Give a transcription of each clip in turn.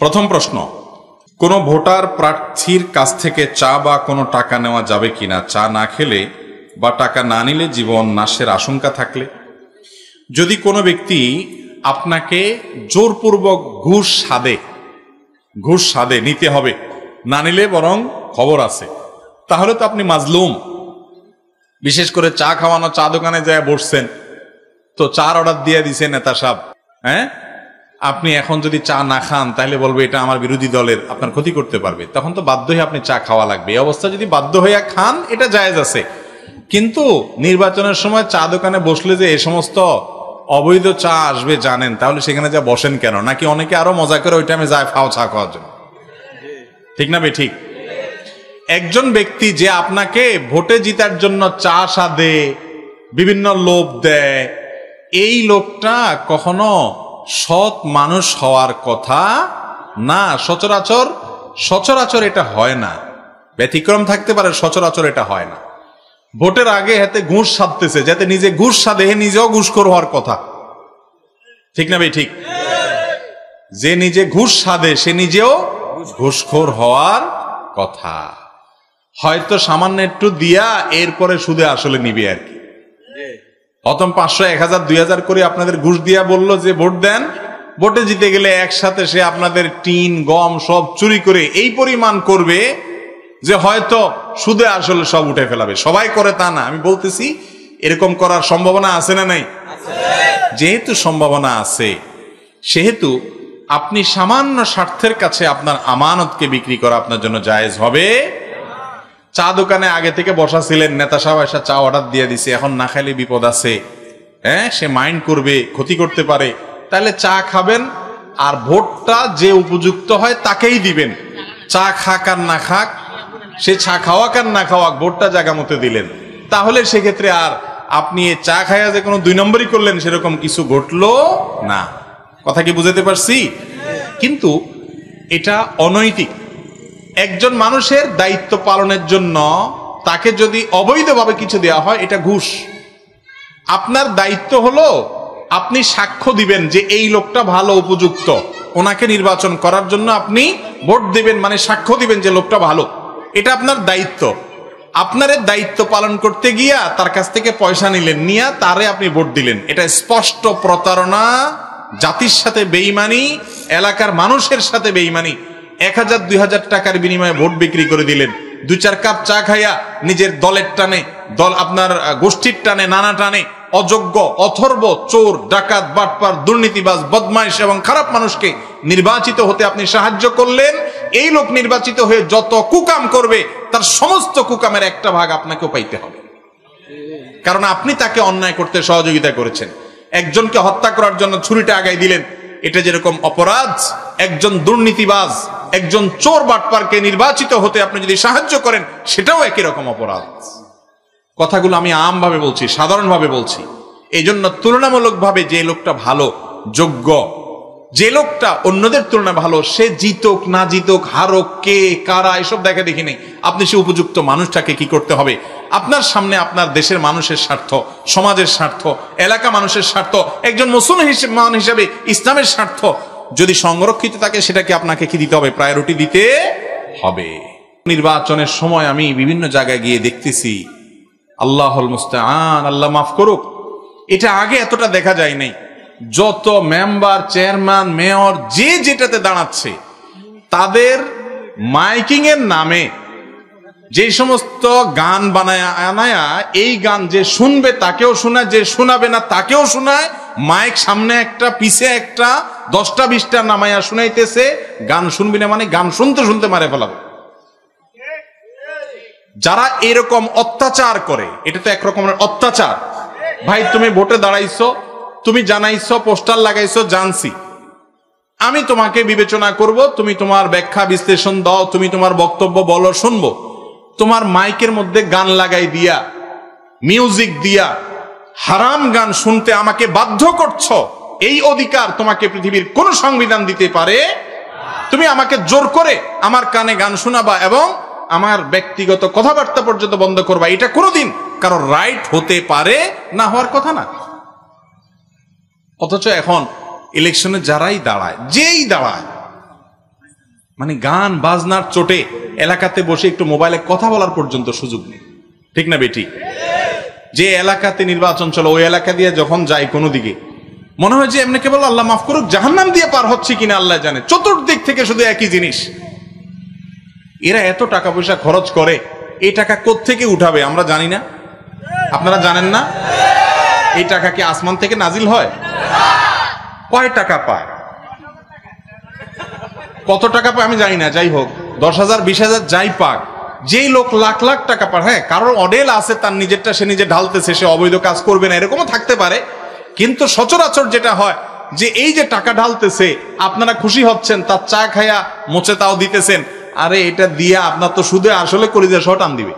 প্রথম প্রশ্ন, কোনো ভোটার প্রার্থীর কাছ থেকে চা বা কোনো টাকা নেওয়া যাবে কিনা? চা না খেলে বা টাকা না নিলে জীবন নাশের আশঙ্কা থাকলে? যদি কোনো ব্যক্তি আপনাকে জোরপূর্বক ঘুষ সাদে নিতে হবে, না নিলে বরং খবর আছে, তাহলে তো আপনি মাজলুম। বিশেষ করে চা খাওয়ানো, চা দোকানে যায় বসছেন, তো চার অর্ডার দিয়ে দিছে নেতা সাহেব, হ্যাঁ, আপনি এখন যদি চা না খান তাহলে বলবে এটা আমার বিরোধী দলের, আপনার ক্ষতি করতে পারবে, তখন তো বাধ্য হয়ে আপনি চা খাওয়া লাগবে। এই অবস্থা যদি বাধ্য হইয়া খান, এটা জায়েজ আছে। কিন্তু নির্বাচনের সময় চা দোকানে বসলে যে এই সমস্ত অবৈধ চা আসবে জানেন, তাহলে সেখানে যা বসেন কেন? নাকি অনেকে আরো মজা করে ওই টাইমে যায় ফাও চা খাওয়ার জন্য? ঠিক না বে ঠিক? একজন ব্যক্তি যে আপনাকে ভোটে জিতার জন্য চা সাদে বিভিন্ন লোভ দেয়, এই লোকটা কখনো সৎ মানুষ হওয়ার কথা না। সচরাচর এটা হয় না, ব্যতিক্রম থাকতে পারে, সচরাচর এটা হয় না। ভোটের আগে হাতে ঘুষ সাধতেছে, যাতে নিজে ঘুষ সাধে, নিজেও ঘুষখোর হওয়ার কথা। ঠিক না ভাই ঠিক? যে নিজে ঘুষ সাধে সে নিজেও ঘুষখোর হওয়ার কথা। হয়তো সামান্য একটু দিয়া এরপরে সুদে আসলে নিবে আর কি। প্রথম 500, 1000, 2000 করে আপনাদের ঘুষ দিয়া বললো যে ভোট দেন, ভোটে জিতে গেলে একসাথে সে আপনাদের টিন গম সব চুরি করে এই পরিমাণ করবে যে হয়তো সুদে আসলে সব উঠে ফেলাবে। সবাই করে তা না, আমি বলতেছি এরকম করার সম্ভাবনা আছে না নাই? যেহেতু সম্ভাবনা আছে, সেহেতু আপনি সামান্য স্বার্থের কাছে আপনার আমানতকে বিক্রি করা আপনার জন্য জায়েজ হবে। চা দোকানে আগে থেকে বসা ছিলেন, নেতা সাহেব এসে চা অর্ডার দিয়ে দিছে, এখন না খাইলে বিপদ আছে, হ্যাঁ, সে মাইন্ড করবে, ক্ষতি করতে পারে, তাহলে চা খাবেন আর ভোটটা যে উপযুক্ত হয় তাকেই দিবেন। চা খাক আর না খাক, সে চা খাওয়াক আর না খাওয়াক, ভোটটা জায়গা মতো দিলেন। তাহলে সেক্ষেত্রে আর আপনি চা খাইয়া যে কোনো 2 নম্বরই করলেন সেরকম কিছু ঘটলো না। কথা কি বুঝাতে পারছি? কিন্তু এটা অনৈতিক। একজন মানুষের দায়িত্ব পালনের জন্য তাকে যদি অবৈধভাবে কিছু দেওয়া হয়, এটা ঘুষ। আপনার দায়িত্ব হলো আপনি সাক্ষ্য দিবেন যে এই লোকটা ভালো, উপযুক্ত, ওনাকে নির্বাচন করার জন্য আপনি ভোট দিবেন, মানে সাক্ষ্য দিবেন যে লোকটা ভালো। এটা আপনার দায়িত্ব। আপনার দায়িত্ব পালন করতে গিয়া তার কাছ থেকে পয়সা নিলেন, নিয়া তারে আপনি ভোট দিলেন, এটা স্পষ্ট প্রতারণা, জাতির সাথে বেঈমানি, এলাকার মানুষের সাথে বেঈমানি। 1000, 2000 টাকার বিনিময়ে ভোট বিক্রি করে দিলেন। 2-4 কাপ চা খাইয়া নিজের দলের টানে, আপনার গোষ্ঠীর টানে, নানা টানে অযোগ্য, অথর্ব, চোর, ডাকাত, বাটপার, দুর্নীতিবাজ, বদমাইশ এবং খারাপ মানুষকে নির্বাচিত হতে আপনি সাহায্য করলেন। এই লোক নির্বাচিত হয়ে যত কুকাম করবে তার সমস্ত কুকামের একটা ভাগ আপনাকেও পাইতে হবে, কারণ আপনি তাকে অন্যায় করতে সহযোগিতা করেছেন। একজনকে হত্যা করার জন্য ছুরিটা আগাই দিলেন, এটা যেরকম অপরাধ, একজন দুর্নীতিবাজ, একজন চোর বাটপারকে নির্বাচিত হতে আপনি যদি সাহায্য করেন, সেটাও একই রকম অপরাধ। কথাগুলো আমি আমভাবে বলছি, সাধারণভাবে বলছি। এই জন্য তুলনামূলকভাবে যে লোকটা ভালো, যোগ্য, যে লোকটা অন্যদের তুলনায় ভালো, সে জিতুক না জিতুক, হারুক, কে কারা, এসব দেখা দেখি নেই। আপনি সে উপযুক্ত মানুষটাকে কি করতে হবে? আপনার সামনে আপনার দেশের মানুষের স্বার্থ, সমাজের স্বার্থ, এলাকা মানুষের স্বার্থ, একজন মুসলমান হিসেবে ইসলামের স্বার্থ যদি সংরক্ষিত থাকে, সেটাকে আপনাকে কি দিতে হবে? প্রায়োরিটি দিতে হবে। নির্বাচনের সময় আমি বিভিন্ন জায়গায় গিয়ে দেখতেছি, আল্লাহুল মুস্তাআন, আল্লাহ মাফ করুক, এটা আগে এতটা দেখা যায় নাই। যত মেম্বার, চেয়ারম্যান, মেয়র যে যেটাতে দাঁড়াচ্ছে, তাদের মাইকিং এর নামে যে সমস্ত গান বানায়া, এই গান যে শুনবে তাকেও শোনায়, যে শোনাবে না তাকেও শোনায়, মাইক সামনে একটা পিছে একটা, 10টা 20টা নামায়া শুনাইতেছে। গান শুনবি না মানে গান শুনতে শুনতে মারে ফেলাবে। যারা এরকম অত্যাচার করে, এটা তো একরকমের অত্যাচার। ভাই, তুমি ভোটে দাঁড়াইছো, তুমি জানাইছো, পোস্টার লাগাইছো, জানছি, আমি তোমাকে বিবেচনা করব, তুমি তোমার ব্যাখ্যা বিশ্লেষণ দাও, তুমি তোমার বক্তব্য বলো, শুনবো। তোমার মাইকের মধ্যে গান লাগাই দিয়া, মিউজিক দিয়া হারাম গান শুনতে আমাকে বাধ্য করছো, এই অধিকার তোমাকে পৃথিবীর কোন সংবিধান দিতে পারে? তুমি আমাকে জোর করে আমার কানে গান শোনাবা এবং আমার ব্যক্তিগত কথাবার্তা পর্যন্ত বন্ধ করবা, এটা কোনোদিন কারো রাইট হতে পারে না, হওয়ার কথা না। অথচ এখন ইলেকশনে যারাই দাঁড়ায়, যেই দাঁড়ায়, মানে গান বাজনার চোটে এলাকাতে বসে একটু মোবাইলে কথা বলার পর্যন্ত সুযোগ নেই, ঠিক না বেটি? যে এলাকাতে নির্বাচন চলো ওই এলাকা দিয়ে যখন যাই কোনো দিকে মনে হয় যে এমনি কেবল আল্লাহ মাফ করুক জাহান্নাম দিয়ে পার হচ্ছে কিনা আল্লাহ জানে, চতুর্দিক থেকে শুধু একই জিনিস। এরা এত টাকা পয়সা খরচ করে, এই টাকা কোত্থেকে উঠাবে আমরা জানি না, আপনারা জানেন না? এই টাকা কি আসমান থেকে নাজিল হয়? কয় টাকা পায়, কত টাকা পায় আমি জানি না, যাই হোক 10,000 20,000 যাই পাক, যেই লোক লাখ লাখ টাকা পায়, হ্যাঁ কারোর অডেল আছে, তার নিজেরটা সে নিজে ঢালতেছে, সে অবৈধ কাজ করবে না এরকমও থাকতে পারে, কিন্তু সচরাচর যেটা হয় যে এই যে টাকা ঢালতেছে আপনারা খুশি হচ্ছেন, তার চা খায়া মোচে তাও দিতেছেন, আরে এটা দিয়া আপনার তো শুধু আসলে কলিজা সহ টান দিবে,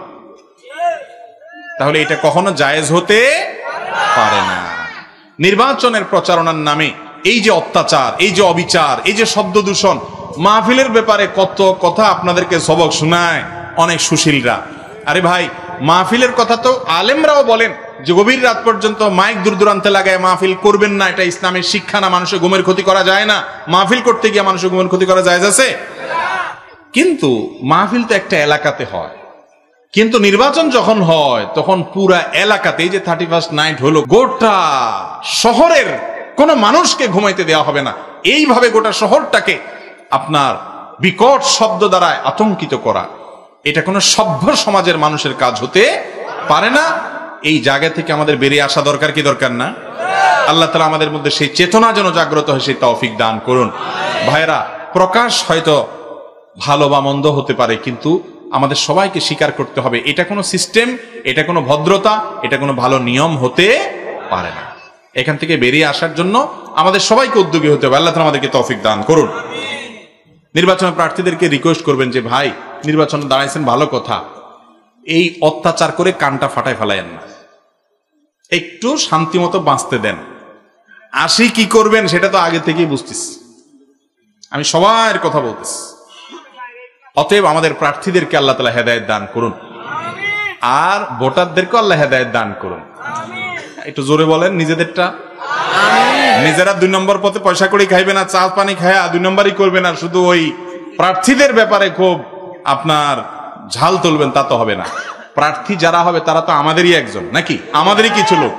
তাহলে এটা কখনো জায়েজ হতে পারে না। নির্বাচনের প্রচারণার নামে এই যে অত্যাচার, এই যে অবিচার, এই যে শব্দ দূষণ, মাহফিলের ব্যাপারে কত কথা আপনাদেরকে সবক শোনায় অনেক সুশীলরা। আরে ভাই, মাহফিলের কথা তো আলেমরাও বলেন যে গভীর রাত পর্যন্ত মাইক দূর দূরান্তে লাগায় মাহফিল করবেন না, এটা ইসলামের শিক্ষা না, মানুষের ঘুমের ক্ষতি করা যায় না, মাহফিল করতে গিয়ে মানুষের ঘুমের ক্ষতি করা যায় আছে। কিন্তু মাহফিল তো একটা এলাকাতে হয়, কিন্তু নির্বাচন যখন হয় তখন পুরা এলাকাতে, এই যে 31st নাইট হলো, গোটা শহরের কোন মানুষকে ঘুমাইতে দেওয়া হবে না, এইভাবে গোটা শহরটাকে আপনার বিকট শব্দ দ্বারা আতঙ্কিত করা, এটা কোনো সভ্য সমাজের মানুষের কাজ হতে পারে না। এই জায়গা থেকে আমাদের বেরিয়ে আসা দরকার কি দরকার না? আল্লাহ তাআলা আমাদের মধ্যে সেই চেতনা যেন জাগ্রত হয়, সেই তৌফিক দান করুন। ভাইরা, প্রকাশ হয়তো ভালো বা মন্দ হতে পারে, কিন্তু আমাদের সবাইকে স্বীকার করতে হবে এটা কোনো সিস্টেম, এটা কোনো ভদ্রতা, এটা কোনো ভালো নিয়ম হতে পারে না। এখান থেকে বেরিয়ে আসার জন্য আমাদের সবাইকে উদ্যোগী হতে হবে। আল্লাহ তাআলা আমাদেরকে তৌফিক দান করুন। নির্বাচনের প্রার্থীদেরকে রিকোয়েস্ট করবেন যে ভাই, নির্বাচনে দাঁড়াইছেন ভালো কথা, এই অত্যাচার করে কানটা ফাটায় ফেলায়েন না, একটু শান্তি মতো বাঁচতে দেন। আসি কি করবেন সেটা তো আগে থেকেই বুঝতেছি, আমি সবার কথা বলতেছি। অতএব আমাদের প্রার্থীদেরকে আল্লাহ তাআলা হেদায়েত দান করুন, আর ভোটারদেরকে আল্লাহ হেদায়েত দান করুন। একটু জোরে বলেন নিজেদেরটা। নিজেরা 2 নম্বর পথে পয়সা করে খাইবে না, চা পানি খায়া 2 নম্বরই করবে না, শুধু ওই প্রার্থীদের ব্যাপারে খুব আপনার ঝাল তুলবেন, তা তো হবে না। প্রার্থী যারা হবে তারা তো আমাদেরই একজন, নাকি আমাদেরই কিছু লোক।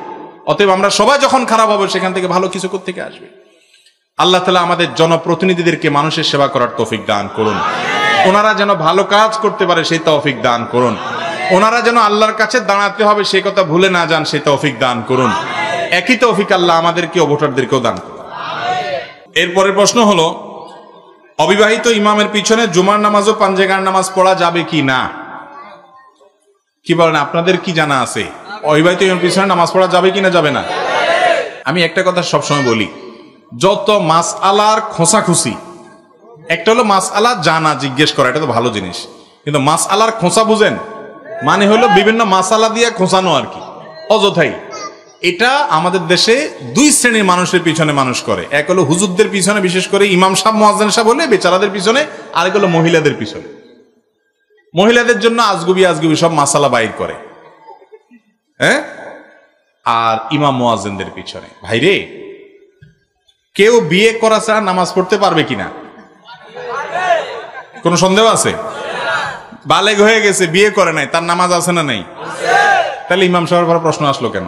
অতএব আমরা সবাই যখন খারাপ হবে সেখান থেকে ভালো কিছু কোত্থেকে আসবে? আল্লাহ তাআলা আমাদের জনপ্রতিনিধিদেরকে মানুষের সেবা করার তৌফিক দান করুন, ওনারা যেন ভালো কাজ করতে পারে সেই তৌফিক দান করুন, ওনারা যেন আল্লাহর কাছে দাঁড়াতে হবে সেই কথা ভুলে না যান সেই তৌফিক দান করুন। একই তৌফিক আল্লাহ আমাদেরকে ও ভোটারদেরকেও দান করুন। এরপরের প্রশ্ন হলো, অবিবাহিত ইমামের পিছনে জুমার নামাজ ও পাঞ্জেগার নামাজ পড়া যাবে কি না? কি বলেন, আপনাদের কি জানা আছে? অবিবাহিত ইমামের পিছনে নামাজ পড়া যাবে কি না যাবে না? আমি একটা কথা সবসময় বলি, যত মাসআলার খোঁচাখুচি, একটা হলো মাসআলা জানা, জিজ্ঞেস করা, এটা তো ভালো জিনিস, কিন্তু মাসআলার খোঁচা বুঝেন মানে হলো বিভিন্ন মাসআলা দিয়ে খোঁচানো আর কি, অযথাই। এটা আমাদের দেশে 2 শ্রেণীর মানুষের পিছনে মানুষ করে, এক হলো হুজুরদের পিছনে, বিশেষ করে ইমাম সাহেব মুয়াজ্জিন সাহেব বলে বেচারাদের পিছনে, আর এক হলো মহিলাদের পিছনে। মহিলাদের জন্য আজগুবি আজগুবি সব মাসালা বাইর করে, হ্যাঁ, আর ইমাম মুয়াজ্জিনদের পিছনে। ভাইরে, কেউ বিয়ে করা ছাড়া নামাজ পড়তে পারবে কিনা? কোন সন্দেহ আছে? বালেগ হয়ে গেছে, বিয়ে করে নাই, তার নামাজ আছে না নাই? তাহলে ইমাম সাহেবের পর প্রশ্ন আসলো কেন?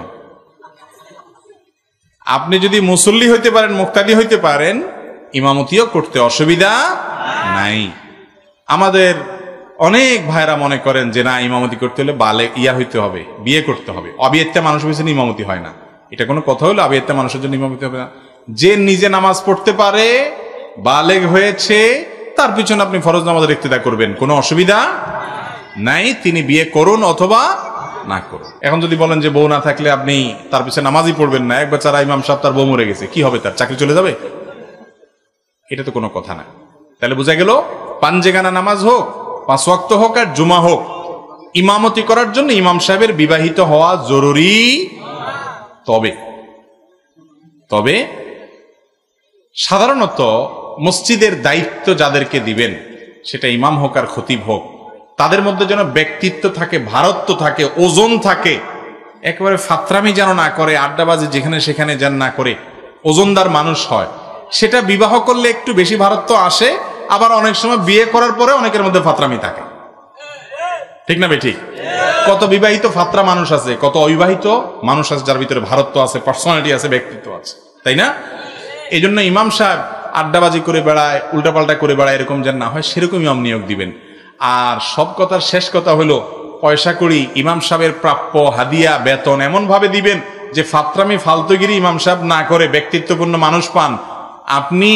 আপনি যদি মুসল্লি হইতে পারেন, মুক্তাদি হইতে পারেন, ইমামতিও করতে অসুবিধা নাই। আমাদের অনেক ভাইরা মনে করেন যে না, ইমামতি করতে হলে বালেগ হইতে হবে, বিয়ে করতে হবে, অবিয়েত্তা মানুষ পিছনে ইমামতি হয় না। এটা কোনো কথা হলো? অবিয়েত্তা মানুষের জন্য ইমামতি হবে না? যে নিজে নামাজ পড়তে পারে, বালেগ হয়েছে, তার পিছনে আপনি ফরজ নামাজের ইক্তেদা করবেন, কোনো অসুবিধা নাই। তিনি বিয়ে করুন অথবা না করুন। এখন যদি বলেন যে বউ না থাকলে আপনি তার পিছনে নামাজই পড়বেন না, এক বেচারা ইমাম সাহেব তার বউ মরে গেছে, কি হবে, তার চাকরি চলে যাবে? এটা তো কোনো কথা না। তাহলে বোঝা গেল, পাঞ্জেগানা নামাজ হোক, 5 ওয়াক্ত হোক আর জুমা হোক, ইমামতি করার জন্য ইমাম সাহেবের বিবাহিত হওয়া জরুরি। তবে সাধারণত মসজিদের দায়িত্ব যাদেরকে দিবেন, সেটা ইমাম হোক আর খতিব হোক, তাদের মধ্যে যেন ব্যক্তিত্ব থাকে, ভারত্ব থাকে, ওজন থাকে, একেবারে ফাত্রামি যেন না করে, আড্ডাবাজি যেখানে সেখানে যেন না করে, ওজনদার মানুষ হয়। সেটা বিবাহ করলে একটু বেশি ভারত্ব আসে, আবার অনেক সময় বিয়ে করার পরে অনেকের মধ্যে ফাতরামি থাকে, ঠিক না ভাই? ঠিক। কত বিবাহিত ফাতরা মানুষ আছে, কত অবিবাহিত মানুষ আছে যার ভিতরে ভারত্ব আছে, পার্সোনালিটি আছে, ব্যক্তিত্ব আছে, তাই না? এই জন্য ইমাম সাহেব আড্ডাবাজি করে বেড়ায়, উল্টাপাল্টা করে বেড়ায়, এরকম যেন না হয় সেরকম ইমাম নিয়োগ দিবেন। আর সব কথার শেষ কথা হলো, পয়সা করি ইমাম সাহেবের প্রাপ্য হাদিয়া বেতন এমন ভাবে দিবেন যে ফাতরামি ফালতুগিরি ইমাম সাহেব না করে ব্যক্তিত্বপূর্ণ মানুষ পান। আপনি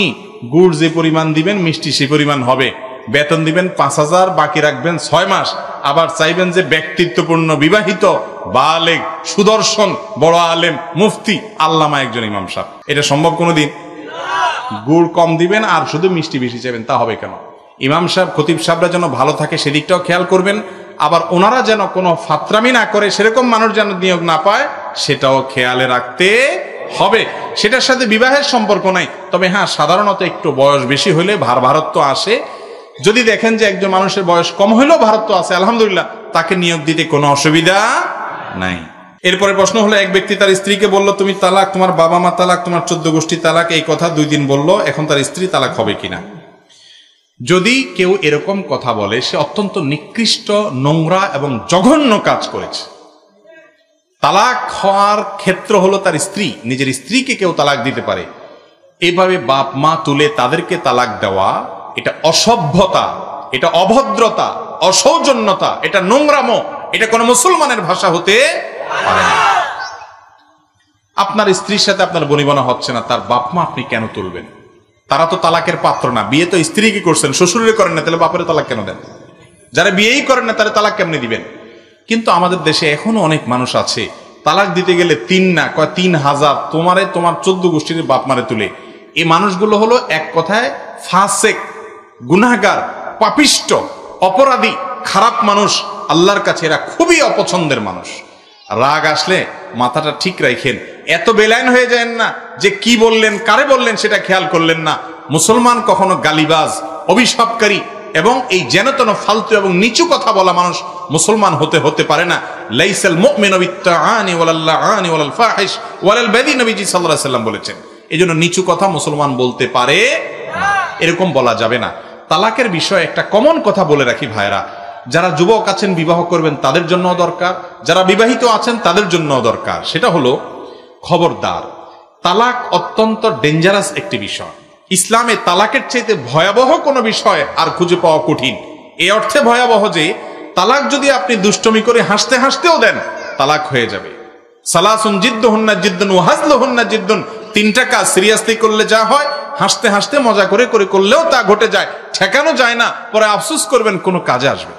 গুড় যে পরিমাণ দিবেন মিষ্টি সে পরিমাণ হবে। বেতন দিবেন 5,000, বাকি রাখবেন 6 মাস। আবার চাইবেন যে ব্যক্তিত্বপূর্ণ বিবাহিত বালেগ সুদর্শন বড় আলেম মুফতি আল্লামা একজন ইমাম সাহেব। এটা সম্ভব কোনোদিন? গুড় কম দিবেন আর শুধু মিষ্টি বেশি চাইবেন, তা হবে কেন? ইমাম সাহেব খতিব সাহেবরা যেন ভালো থাকে সেদিকটাও খেয়াল করবেন। আবার ওনারা যেন কোনো ফাতরামি না করে, সেরকম মানুষ যেন নিয়োগ না পায় সেটাও খেয়ালে রাখতে হবে। সেটার সাথে বিবাহের সম্পর্ক নাই। তবে হ্যাঁ, সাধারণত একটু বয়স বেশি হলে ভারত্ব আসে। যদি দেখেন যে একজন মানুষের বয়স কম হলেও ভারত্ব আছে, আলহামদুলিল্লাহ, তাকে নিয়োগ দিতে কোনো অসুবিধা নাই। এরপরে প্রশ্ন হলো, এক ব্যক্তি তার স্ত্রীকে বলল তুমি তালাক, তোমার বাবা মা তালাক, তোমার 14 গোষ্ঠী তালাক, এই কথা 2 দিন বলল, এখন তার স্ত্রী তালাক হবে কিনা? যদি কেউ এরকম কথা বলে সে অত্যন্ত নিকৃষ্ট, নোংরা এবং জঘন্য কাজ করেছে। তালাক হওয়ার ক্ষেত্র হলো তার স্ত্রী, নিজের স্ত্রীকে কেউ তালাক দিতে পারে। এভাবে বাপ মা তুলে তাদেরকে তালাক দেওয়া, এটা অসভ্যতা, এটা অভদ্রতা, অসৌজন্যতা, এটা নোংরামো, এটা কোনো মুসলমানের ভাষা হতে পারে না। আপনার স্ত্রীর সাথে আপনার বনিবনা হচ্ছে না, তার বাপ মা আপনি কেন তুলবেন? তারা তো তালাকের পাত্র না। বিয়ে তো স্ত্রীকে করছেন, শ্বশুরে করেন না, তাহলে বাপের তালাক কেন দেন? যারা বিয়েই করেন না তারা তালাক কেমনি দিবেন? কিন্তু আমাদের দেশে এখনো অনেক মানুষ আছে তালাক দিতে গেলে 3 না, কয় 3000 তোমার 14 গোষ্ঠীর বাপ মারে তুলে। এই মানুষগুলো হলো এক কথায় ফাসেক, গুনাহগার, পাপিষ্ট, অপরাধী, খারাপ মানুষ। আল্লাহর কাছে এরা খুবই অপছন্দের মানুষ। রাগ আসলে মাথাটা ঠিক রাখেন, এত বেলাইন হয়ে যায় না যে কি বললেন, কারে বললেন সেটা খেয়াল করলেন না। মুসলমান কখনো গালিবাজ, অভিশাপকারী এবং এই যেনতেন ফালতু এবং নিচু কথা বলা মানুষ মুসলমান হতে পারে না। লাইসাল মুমিনু বিত্তাআনি ওয়ালাল্লাআনি ওয়ালাল ফাহিশ ওয়ালাল বাদি, নবীজি সাল্লাল্লাহু আলাইহি ওয়াসাল্লাম বলেছেন। এজন্য নিচু কথা মুসলমান বলতে পারে না, এরকম বলা যাবে না। তালাকের বিষয়ে একটা কমন কথা বলে রাখি ভাইরা, যারা যুবক আছেন বিবাহ করবেন তাদের জন্য দরকার, যারা বিবাহিত আছেন তাদের জন্য দরকার। সেটা হলো, খবরদার, তালাক অত্যন্ত ডেঞ্জারাস একটি বিষয়। ইসলামে তালাকের চাইতে ভয়াবহ কোনো বিষয় আর খুঁজে পাওয়া কঠিন। এই অর্থে ভয়াবহ যে তালাক যদি আপনি দুষ্টমি করে হাসতে হাসতেও দেন, তালাক হয়ে যাবে। সালাসুন জিদ্দুহুন্না জিদ্দুন ওয়া হাজলুহুন্না জিদ্দুন, 3টা কাজ সিরিয়াসলি করলে যা হয়, হাসতে হাসতে মজা করে করলেও তা ঘটে যায়, ঠেকানো যায় না, পরে আফসোস করবেন কোনো কাজে আসবে।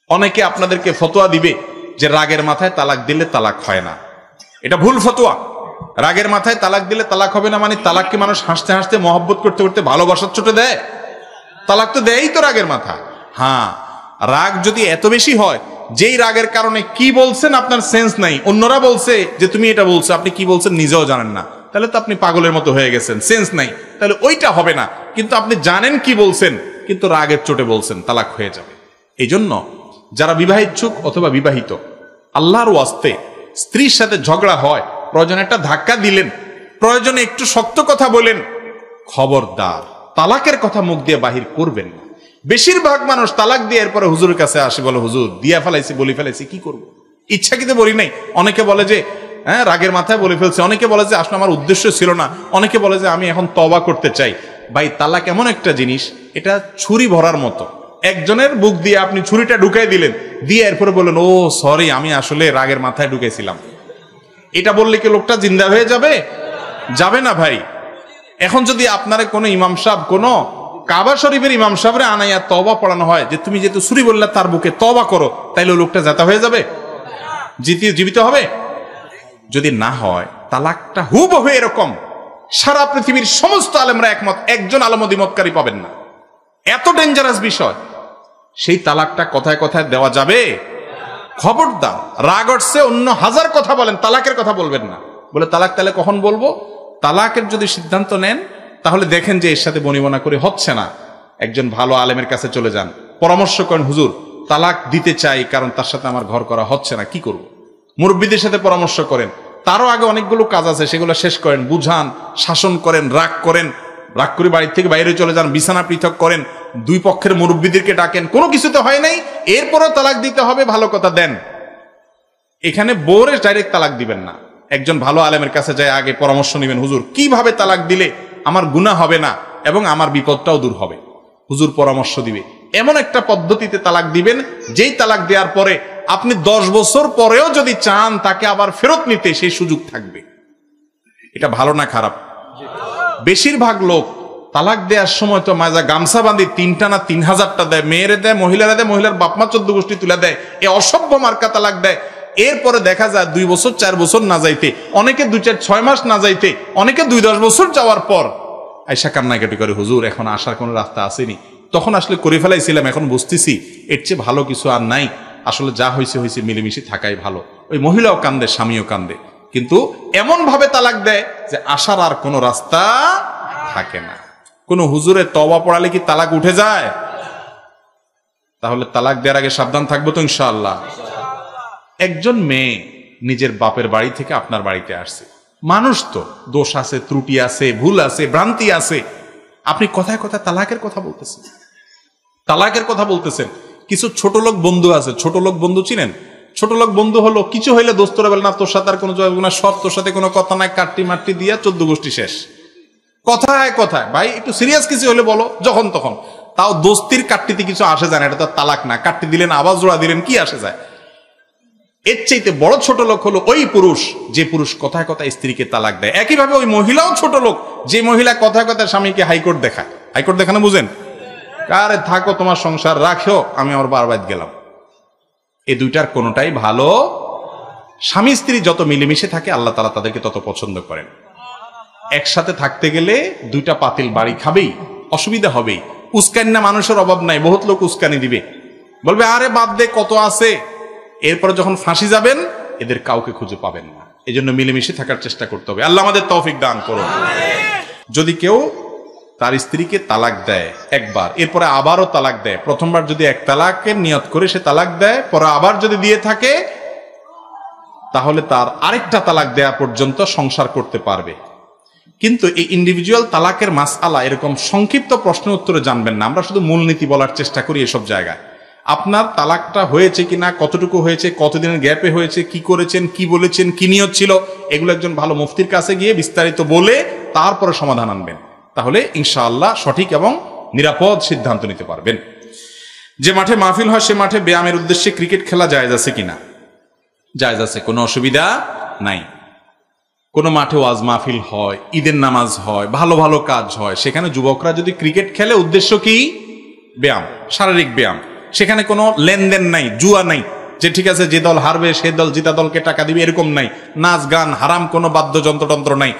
অনেকে আপনাদেরকে ফতোয়া দিবে যে রাগের মাথায় তালাক দিলে তালাক হয় না। এটা ভুল ফতোয়া। রাগের মাথায় তালাক দিলে তালাক হবে না মানে তালাককে মানুষ হাসতে হাসতে মহব্বত করতে করতে ভালোবাসার চোটে দেয়? তালাক তো দেয়ই তো রাগের মাথায়। হ্যাঁ, রাগ যদি এত বেশি হয় যেই রাগের কারণে কি বলছেন আপনার সেন্স নাই, অন্যরা বলছে যে তুমি এটা বলছো, আপনি কি বলছেন নিজেও জানেন না, তাহলে তো আপনি পাগলের মতো হয়ে গেছেন, সেন্স নাই, তাহলে ওইটা হবে না। কিন্তু আপনি জানেন কি বলছেন, কিন্তু রাগের চোটে বলছেন, তালাক হয়ে যাবে। এই জন্য যারা বিবাহিচ্ছুক অথবা বিবাহিত, আল্লাহর ওয়াস্তে স্ত্রীর সাথে ঝগড়া হয়, প্রয়োজনে একটা ধাক্কা দিলেন, প্রয়োজনে একটু শক্ত কথা বলেন, খবরদার তালাকের কথা মুখ দিয়ে বাহির করবেন না। বেশিরভাগ মানুষ তালাক দিয়ে এরপরে হুজুরের কাছে আসে, বলে হুজুর দিয়া ফেলাইছি, বলি ফেলাইছি, কি করব? ইচ্ছাকৃত বলি নাই। অনেকে বলে যে হ্যাঁ রাগের মাথায় বলে ফেলছে, অনেকে বলে যে আসলে আমার উদ্দেশ্য ছিল না, অনেকে বলে যে আমি এখন তওবা করতে চাই। ভাই, তালাক এমন একটা জিনিস, এটা ছুরি ভরার মতো। একজনের বুক দিয়ে আপনি ছুরিটা ঢুকাই দিলেন, দিয়ে এরপরে বললেন ও সরি, আমি আসলে রাগের মাথায় ঢুকেছিলাম। এটা বললে কি লোকটা জিন্দা হয়ে যাবে? যাবে না ভাই। এখন যদি আপনার কোনো ইমাম সাহেব, কোনো কাবা শরীফের ইমাম সাহেবরে আনাইয়া তওবা পড়ানো হয় যে তুমি যেহেতু ছুরি বললে তার বুকে তওবা করো, তাইলে লোকটা জাতা হয়ে যাবে, জীবিত হবে? যদি না হয়, তালাকটা হুবহু এরকম, সারা পৃথিবীর সমস্ত আলেমরা একমত, একজন আলেমদ্বিমতকারী পাবেন না। এত ডেঞ্জারাস বিষয়, সেই তালাকটা কথায় কথায় দেওয়া যাবে? খবরদার, রাগ উঠছে অন্য 1000 কথা বলেন, তালাকের কথা বলবেন না। বলে তালাক তাহলে কখন বলবো? তালাকের যদি সিদ্ধান্ত নেন তাহলে দেখেন যে এর সাথে বনিবনা করে হচ্ছে না, একজন ভালো আলেমের কাছে চলে যান, পরামর্শ করেন, হুজুর তালাক দিতে চাই কারণ তার সাথে আমার ঘর করা হচ্ছে না, কি করব? মুরব্বীদের সাথে পরামর্শ করেন, তারও আগে অনেকগুলো কাজ আছে, সেগুলো শেষ করেন, বুঝান, শাসন করেন, রাগ করেন, রাগ করে বাড়ির থেকে বাইরে চলে যান, বিছানা পৃথক করেন, দুই পক্ষের মুরব্বীদেরকে ডাকেন, কোনো কিছুতে হয় নাই, এরপরও তালাক দিতে হবে, ভালো কথা দেন। এখানে বোরে ডাইরেক্ট তালাক দিবেন না, একজন ভালো আলেমের কাছে যায় আগে পরামর্শ নেবেন, হুজুর কিভাবে তালাক দিলে আমার গুনাহ হবে না এবং আমার বিপদটাও দূর হবে, হুজুর পরামর্শ দিবে। এমন একটা পদ্ধতিতে তালাক দিবেন যেই তালাক দেওয়ার পরে আপনি 10 বছর পরেও যদি চান তাকে আবার ফেরত নিতে সেই সুযোগ থাকবে। এটা ভালো না খারাপ? বেশিরভাগ লোক তালাক দেওয়ার সময় তো মাজা গামছা বাঁধি 3টা না 3000টা দেয়, মেয়েরে দেয়, মহিলারা দেয়, মহিলার বাপমা 14 গোষ্ঠী তুলে দেয়, এ অসভ্য মার্কা তালাক দেয়। এরপরে দেখা যায় 2 বছর 4 বছর না যাইতে, অনেকে 2-4-6 মাস না যাইতে, অনেকে 2-10 বছর যাওয়ার পর আয়সা কান্নাকাটি করে, হুজুর এখন আসার কোনো রাস্তা আসেনি, তখন আসলে করে ফেলাইছিলাম, এখন বুঝতেছি এর চেয়ে ভালো কিছু আর নাই, আসলে যা হয়েছে হয়েছে, মিলেমিশে থাকাই ভালো। ওই মহিলাও কান্দে, স্বামীও কান্দে, কিন্তু এমন ভাবে তালাক দেয় যে আসার আর কোনো রাস্তা থাকে না। কোন হুজুরের তওবা পড়ালে কি তালাক উঠে যায়? তাহলে তালাক দেওয়ার আগে সাবধান থাকবো তো ইনশাআল্লাহ। একজন মেয়ে নিজের বাপের বাড়ি থেকে আপনার বাড়িতে আসছে, মানুষ তো দোষ আছে, ত্রুটি আছে, ভুল আছে, ভ্রান্তি আছে, আপনি কথায় কথায় তালাকের কথা বলতেছেন, তালাকের কথা বলতেছেন। কিছু ছোট লোক বন্ধু আছে, ছোট লোক বন্ধু চিনেন? ছোট লোক বন্ধু হলো কিছু হইলে দোস্তরা বলে না তোর সাথে আর কোনো যোগাযোগ না, সব তোর সাথে কোনো কথা নাই, কাটটি মাট্টি দিয়া 14 গোষ্ঠী শেষ। কথায় কথায় ভাই একটু সিরিয়াস কিছু হলে বলো, যখন তখন, তাও দোস্তির কাটটিতে কিছু আসে যায় না, এটা তো তালাক না, কাটটি দিলেন আবার জোড়া দিলেন, কি আসে যায়? এর চাইতে বড় ছোট লোক হলো ওই পুরুষ যে পুরুষ কথায় কথায় স্ত্রীকে তালাক দেয়। একইভাবে ওই মহিলাও ছোট লোক যে মহিলা কথায় কথায় স্বামীকে হাইকোর্ট দেখায়। হাইকোর্ট দেখানো বুঝেন? কারে থাকো তোমার সংসার রাখো, আমি আমার বারবাদ গেলাম। এই দুইটার কোনোটাই ভালো। স্বামী স্ত্রী যত মিলেমিশে থাকে আল্লাহ তাআলা তাদেরকে তত পছন্দ করেন। একসাথে থাকতে গেলে দুইটা পাতিল বাড়ি খাবেই, অসুবিধা হবেই। উস্কানি না মানুষের অভাব নাই, বহুত লোক উস্কানি দিবে, বলবে আরে বাদ দে কত আছে, এরপরে যখন ফাঁসি যাবেন এদের কাউকে খুঁজে পাবেন না। এই জন্য মিলেমিশে থাকার চেষ্টা করতে হবে। আল্লাহ আমাদের তৌফিক দান করুন। যদি কেউ তার স্ত্রীকে তালাক দেয় একবার, এরপরে আবারও তালাক দেয়, প্রথমবার যদি এক তালাকের নিয়ত করে সে তালাক দেয়, পরে আবার যদি দিয়ে থাকে, তাহলে তার আরেকটা তালাক দেয়া পর্যন্ত সংসার করতে পারবে। কিন্তু এই ইন্ডিভিজুয়াল তালাকের মাসআলা এরকম সংক্ষিপ্ত প্রশ্ন উত্তরে জানবেন না। আমরা শুধু মূলনীতি বলার চেষ্টা করি এসব জায়গায়। আপনার তালাকটা হয়েছে কিনা, কতটুকু হয়েছে, কতদিনের গ্যাপে হয়েছে, কি করেছেন, কি বলেছেন, কি নিয়ত ছিল, এগুলো একজন ভালো মুফতির কাছে গিয়ে বিস্তারিত বলে তারপরে সমাধান আনবেন। তাহলে ইনশাআল্লাহ সঠিক এবং নিরাপদ সিদ্ধান্ত নিতে পারবেন। যে মাঠে মাহফিল হয় সে মাঠে ব্যায়ামের উদ্দেশ্যে ক্রিকেট খেলা জায়েজ আছে কিনা? জায়েজ আছে, কোনো অসুবিধা নাই। কোনো মাঠে ওয়াজ মাহফিল হয়, ঈদের নামাজ হয়, ভালো ভালো কাজ হয়, সেখানে যুবকরা যদি ক্রিকেট খেলে, উদ্দেশ্য কি? ব্যায়াম, শারীরিক ব্যায়াম। সেখানে কোনো লেনদেন নাই, জুয়া নাই, যে ঠিক আছে যে দল হারবে সে দল জিতা দলকে টাকা দিবে, এরকম নাই। নাচ গান হারাম, কোনো বাদ্যযন্ত্র নাই।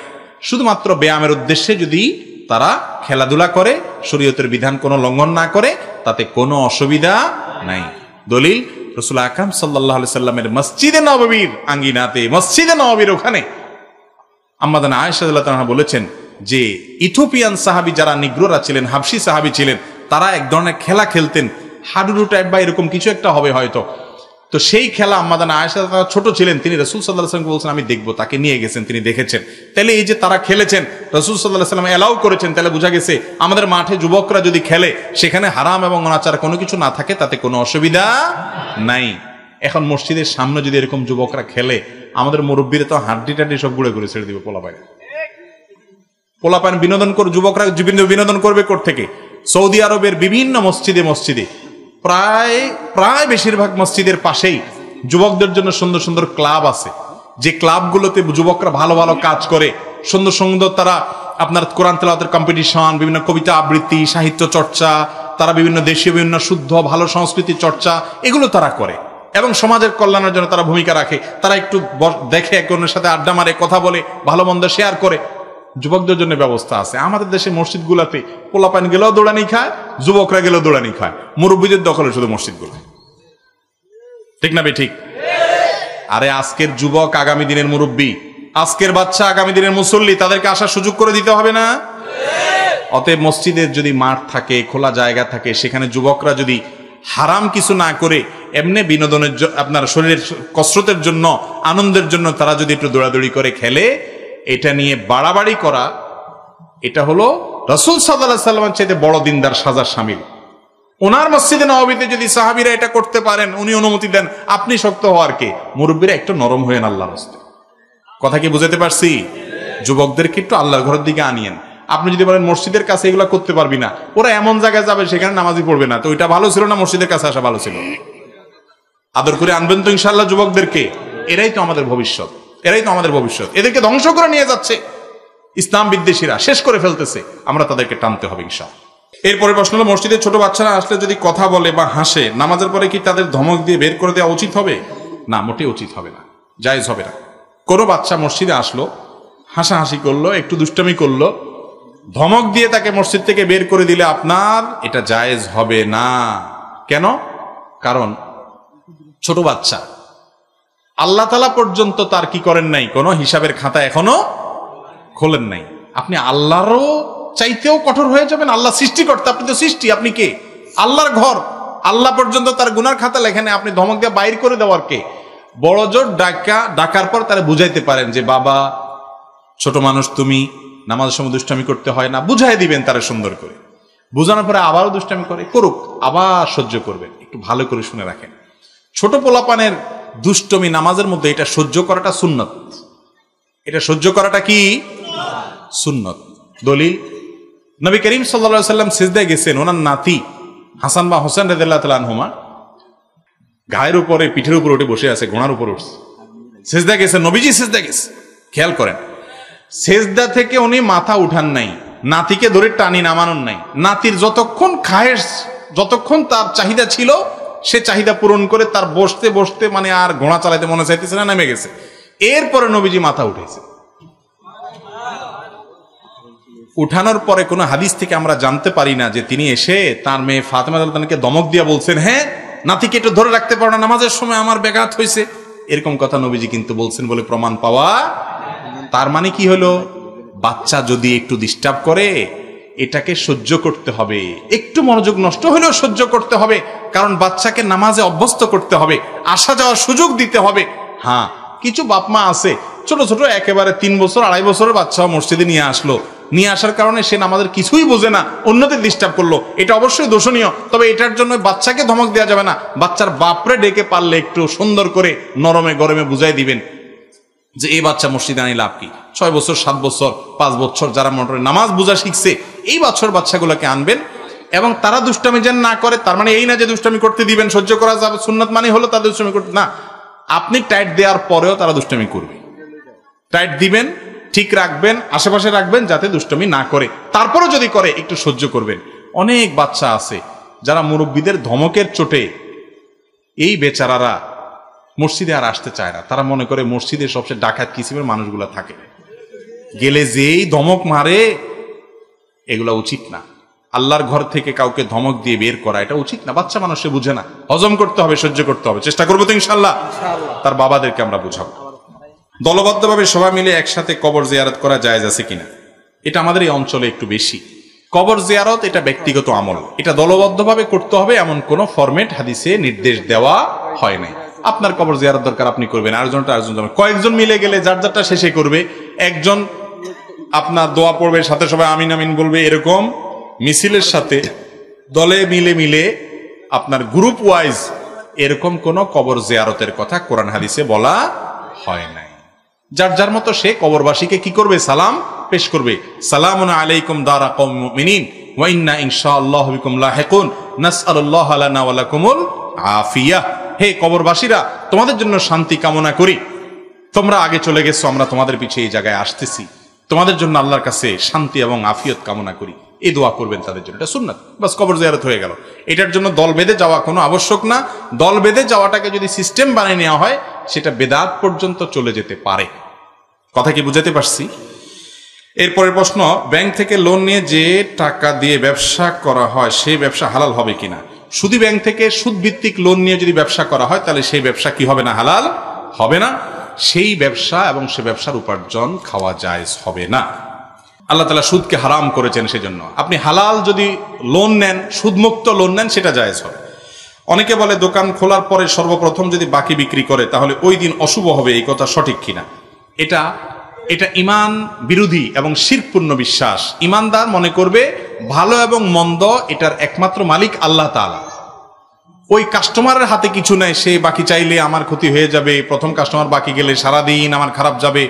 শুধুমাত্র ব্যায়ামের উদ্দেশ্যে যদি তারা খেলাধুলা করে, শরীয়তের বিধান কোনো লঙ্ঘন না করে, তাতে কোনো অসুবিধা নাই। দলিল রাসূল আকরাম সাল্লাল্লাহু আলাইহি সাল্লামের মসজিদে নববীর আঙ্গিনাতে, মসজিদে নববীর ওখানে আম্মা জানা আয়েশা রাদিয়াল্লাহু তাআলা বলেছেন যে ইথিওপিয়ান সাহাবী যারা নিগ্রোরা ছিলেন, হাবশী সাহাবী ছিলেন, তারা এক ধরনের খেলা খেলতেন, হাডুডু টাইপ বা এরকম কিছু একটা হবে হয়তো। তো সেই খেলা আম্মা জানা আয়েশা তারা ছোট ছিলেন, তিনি রাসূল সাল্লাল্লাহু আলাইহি ওয়াসাল্লামকে বলছেন আমি দেখবো, তাকে নিয়ে গেছেন, তিনি দেখেছেন। তাহলে এই যে তারা খেলেছেন, রাসূল সাল্লাল্লাহু আলাইহি ওয়াসাল্লাম এলাও করেছেন, তাহলে বোঝা গেছে আমাদের মাঠে যুবকরা যদি খেলে, সেখানে হারাম এবং অনাচার কোনো কিছু না থাকে, তাতে কোনো অসুবিধা নাই। এখন মসজিদের সামনে যদি এরকম যুবকরা খেলে, আমাদের মুরব্বীরা তো হাড্ডি টাড্ডি সব গুঁড়ে করে ছেড়ে দিবে। পোলাপান বিনোদন করে, যুবকরা বিনোদন করবে কোত্থেকে? সৌদি আরবের বিভিন্ন মসজিদে প্রায় বেশিরভাগ মসজিদের পাশেই যুবকদের জন্য সুন্দর সুন্দর ক্লাব আছে, যে ক্লাবগুলোতে যুবকরা ভালো ভালো কাজ করে, সুন্দর সুন্দর তারা আপনার কোরআন তেলাওয়াতের কম্পিটিশন, বিভিন্ন কবিতা আবৃত্তি, সাহিত্য চর্চা, তারা বিভিন্ন দেশীয় বিভিন্ন শুদ্ধ ভালো সংস্কৃতি চর্চা, এগুলো তারা করে এবং সমাজের কল্যাণের জন্য তারা ভূমিকা রাখে। তারা একটু দেখে, একে অন্যের সাথে আড্ডা মারে, কথা বলে, ভালো মন্দ শেয়ার করে। যুবকদের জন্য ব্যবস্থা আছে। আমাদের দেশে মসজিদগুলাতে পোলাপান গেলেও দৌড়ানি খায়, যুবকরা গেলেও দৌড়ানি খায়, মুরব্বীদের দখলে শুধু মসজিদগুলো। ঠিক না ঠিক? আরে আজকের যুবক আগামী দিনের মুরব্বী, আজকের বাচ্চা আগামী দিনের মুসল্লি, তাদেরকে আসার সুযোগ করে দিতে হবে না? অতএব মসজিদের যদি মাঠ থাকে, খোলা জায়গা থাকে, সেখানে যুবকরা যদি হারাম কিছু না করে এমনি বিনোদনের আপনার শরীরের কসরতের জন্য, আনন্দের জন্য তারা যদি একটু দৌড়াদৌড়ি করে খেলে, এটা নিয়ে বাড়াবাড়ি করা, এটা হলো রাসূল সাল্লাল্লাহু আলাইহি ওয়াসাল্লামের চাইতে বড় দিনদার সাজার শামিল। ওনার মসজিদে নববীতে যদি সাহাবীরা এটা করতে পারেন, উনি অনুমতি দেন, আপনি শক্ত হওয়ার কে? মুরব্বীরা একটু নরম হয়েন আল্লাহর রাস্তায়। কথা কি বুঝাতে পারছি? যুবকদেরকে একটু আল্লাহর ঘরের দিকে আনিয়েন। আপনি যদি বলেন মসজিদের কাছে এগুলো করতে পারবি না, ওরা এমন জায়গায় যাবে সেখানে নামাজই পড়বে না, তো ওইটা ভালো ছিল না মসজিদের কাছে আসা ভালো ছিল? আদর করে আনবেন তো ইনশাআল্লাহ যুবকদেরকে। এরাই তো আমাদের ভবিষ্যৎ, এরাই তো আমাদের ভবিষ্যৎ। এদেরকে ধ্বংস করে নিয়ে যাচ্ছে ইসলাম বিদ্বেষীরা, শেষ করে ফেলতেছে। আমরা তাদেরকে টানতে হবে ইনশাআল্লাহ। এরপরে প্রশ্ন হলো, মসজিদে ছোট বাচ্চারা আসলে যদি কথা বলে বা হাসে, নামাজের পরে কি তাদের ধমক দিয়ে বের করে দেওয়া উচিত হবে? না, মোটেই উচিত হবে না, জায়েজ হবে না। কোনো বাচ্চা মসজিদে আসলো, হাসাহাসি করলো, একটু দুষ্টামি করলো, ধমক দিয়ে তাকে মসজিদ থেকে বের করে দিলে আপনার এটা জায়েজ হবে না। কেন? কারণ ছোট বাচ্চা, আল্লাহ তাআলা পর্যন্ত তার কি করেন নাই, কোনো হিসাবের খাতা এখনো খোলেন নাই। আপনি আল্লাহরও চাইতেও কঠোর হয়ে যাবেন। আল্লাহ সৃষ্টিকর্তা, আপনি তো সৃষ্টি, আপনি কে? আল্লাহর ঘর, আল্লাহ পর্যন্ত তার গুনার খাতা লেখেন, আপনি ধমক দিয়ে বাইর করে দেওয়ার কে? বড় জোর ডাকার পর তারা বুঝাইতে পারেন যে বাবা ছোট মানুষ, তুমি নামাজের সময় দুষ্টামি করতে হয় না, বুঝাই দিবেন তারা সুন্দর করে। বুঝানোর পরে আবারও দুষ্টামি করে, করুক, আবার সহ্য করবেন। একটু ভালো করে শুনে রাখেন, ছোট পোলাপানের দুষ্টমি নামাজের মধ্যে এটা সহ্য করাটা সুন্নত। এটা সহ্য করাটা কি সুন্নত। দলিল, নবী করিম সাল্লাল্লাহু আলাইহি ওয়াসাল্লাম সিজদায় গেছেন, ওনার নাতি হাসান বা হোসেন রাদিয়াল্লাহু তাআলা আনহুমা গায়ের উপরে, পিঠের উপর উঠে বসে আছে, ঘোড়ার উপর উঠছে, সিজদায় গেছেন, নবীজি সিজদায় গেছে। খেয়াল করেন, সিজদা থেকে উনি মাথা উঠান নাই, নাতিকে ধরে টানি নামানোর নাই। নাতির যতক্ষণ খায়েশ, যতক্ষণ তার চাহিদা ছিল, সে চাহিদা পূরণ করে তার বসতে বসতে মানে আর ঘোড়া চালাইতে মনে চাইতেছে না, নেমে গেছে। এরপরে নবীজি মাথা উঠেছে। উঠানোর পরে কোনো হাদিস থেকে আমরা জানতে পারি না যে তিনি এসে তার মেয়ে ফাতেমা রাদিয়াল্লাহু আনহাকে ধমক দিয়া বলছেন, হ্যাঁ নাতিকে একটু ধরে রাখতে পারো না, নামাজের সময় আমার ব্যাঘাত হয়েছে, এরকম কথা নবীজি কিন্তু বলছেন বলে প্রমাণ পাওয়া। তার মানে কি হলো, বাচ্চা যদি একটু ডিস্টার্ব করে এটাকে সহ্য করতে হবে, একটু মনোযোগ নষ্ট হলেও সহ্য করতে হবে, কারণ বাচ্চাকে নামাজে অভ্যস্ত করতে হবে, আসা যাওয়ার সুযোগ দিতে হবে। হ্যাঁ, কিছু বাপ মা আছে ছোট ছোট একেবারে 3 বছর 2.5 বছরের বাচ্চা মসজিদে নিয়ে আসলো, নিয়ে আসার কারণে সে নামাজের কিছুই বোঝে না, অন্যদের ডিস্টার্ব করলো, এটা অবশ্যই দোষণীয়। তবে এটার জন্য বাচ্চাকে ধমক দেওয়া যাবে না, বাচ্চার বাপরে ডেকে পারলে একটু সুন্দর করে নরমে গরমে বুঝাই দিবেন যে এই বাচ্চা মসজিদে আনি লাভ কি। 6 বছর 7 বছর 5 বছর যারা মোটরে নামাজ বোঝা শিখছে, এই বছর বাচ্চাগুলোকে আনবেন এবং তারা দুষ্টামি যেন না করে। তার মানে এই না যে দুষ্টামি করতে দিবেন, সহ্য করা যাবে, সুন্নাত মানে হলো তাদের দুষ্টামি করতে না। আপনি টাইট দেওয়ার পরেও তারা দুষ্টামি করবে, টাইট দিবেন, ঠিক রাখবেন, আশেপাশে রাখবেন যাতে দুষ্টামি না করে। তারপরেও যদি করে একটু সহ্য করবেন। অনেক বাচ্চা আছে যারা মুরব্বীদের ধমকের চোটে এই বেচারারা মসজিদে আর আসতে চায় না। তারা মনে করে মসজিদে সবচেয়ে ডাকাত কিসিমের মানুষগুলা থাকে, গেলে যেই ধমক মারে, এগুলা উচিত না। আল্লাহর ঘর থেকে কাউকে ধমক দিয়ে বের করা এটা উচিত না। বাচ্চা মানুষ সে বুঝে না, হজম করতে হবে, সহ্য করতে হবে, চেষ্টা করবো তো ইনশাল্লাহ। তার বাবাদেরকে আমরা বুঝাবো। দলবদ্ধভাবে সবাই মিলে একসাথে কবর জিয়ারত করা জায়েজ আছে কিনা, এটা আমাদের এই অঞ্চলে একটু বেশি। কবর জিয়ারত এটা ব্যক্তিগত আমল, এটা দলবদ্ধভাবে করতে হবে এমন কোন ফরম্যাট হাদিসে নির্দেশ দেওয়া হয় নাই। আপনার কবর জিয়ারত দরকার, আপনি করবেন, আরেকজনটা আরেকজন যাবেন, কয়েকজন মিলে গেলে যার যারটা শেষে করবে, একজন আপনার দোয়া পড়বে, সাথে সবাই আমিন আমিন বলবে, এরকম মিছিলের সাথে দলে মিলে মিলে আপনার গ্রুপ ওয়াইজ এরকম কোন কবর জিয়ারতের কথা কোরআন হাদিসে বলা হয় নাই। যার যার মতো সে কবরবাসীকে কি করবে, সালাম পেশ করবে। সালামুন আলাইকুম দারা কওমিন মুমিনিন ওয়া ইন্না ইনশাআল্লাহু বিকুম লাহিকুন নাসআলুল্লাহ লানা ওয়া লাকুমুল আফিয়া। হে কবরবাসীরা, তোমাদের জন্য শান্তি কামনা করি, তোমরা আগে চলে গেছো, আমরা তোমাদের পিছে এই জায়গায় আসতেছি, তোমাদের জন্য আল্লাহর কাছে শান্তি এবং আফিয়ত কামনা করি, এই দোয়া করবেন তাদের জন্য। এটা সুন্নাত, বাস কবর জিয়ারত হয়ে গেল। এটার জন্য দল বেঁধে যাওয়া কোনো আবশ্যক না। দল বেঁধে যাওয়াটাকে যদি সিস্টেম বানিয়ে নেওয়া হয়, সেটা বেদাত পর্যন্ত চলে যেতে পারে। কথা কি বুঝাতে পারছি? এরপরের প্রশ্ন, ব্যাংক থেকে লোন নিয়ে যে টাকা দিয়ে ব্যবসা করা হয় সেই ব্যবসা হালাল হবে কিনা? শুধু ব্যাংক থেকে সুদ ভিত্তিক লোন নিয়ে যদি ব্যবসা করা হয় তাহলে সেই ব্যবসা কি হবে না, হালাল হবে না। সেই ব্যবসা এবং সে ব্যবসার উপার্জন খাওয়া জায়েজ হবে না। আল্লাহ তাআলা সুদকে হারাম করেছেন, সেজন্য আপনি হালাল যদি লোন নেন, সুদমুক্ত লোন নেন, সেটা জায়েজ হবে। অনেকে বলে দোকান খোলার পরে সর্বপ্রথম যদি বাকি বিক্রি করে তাহলে ওই দিন অশুভ হবে, এই কথা সঠিক কিনা? এটা এটা ঈমান বিরোধী এবং শিরকপূর্ণ বিশ্বাস। ঈমানদার মনে করবে ভালো এবং মন্দ এটার একমাত্র মালিক আল্লাহ তাআলা। ওই কাস্টমারের হাতে কিছু নাই, সে বাকি চাইলে আমার ক্ষতি হয়ে যাবে, প্রথম কাস্টমার বাকি গেলে সারাদিন আমার খারাপ যাবে,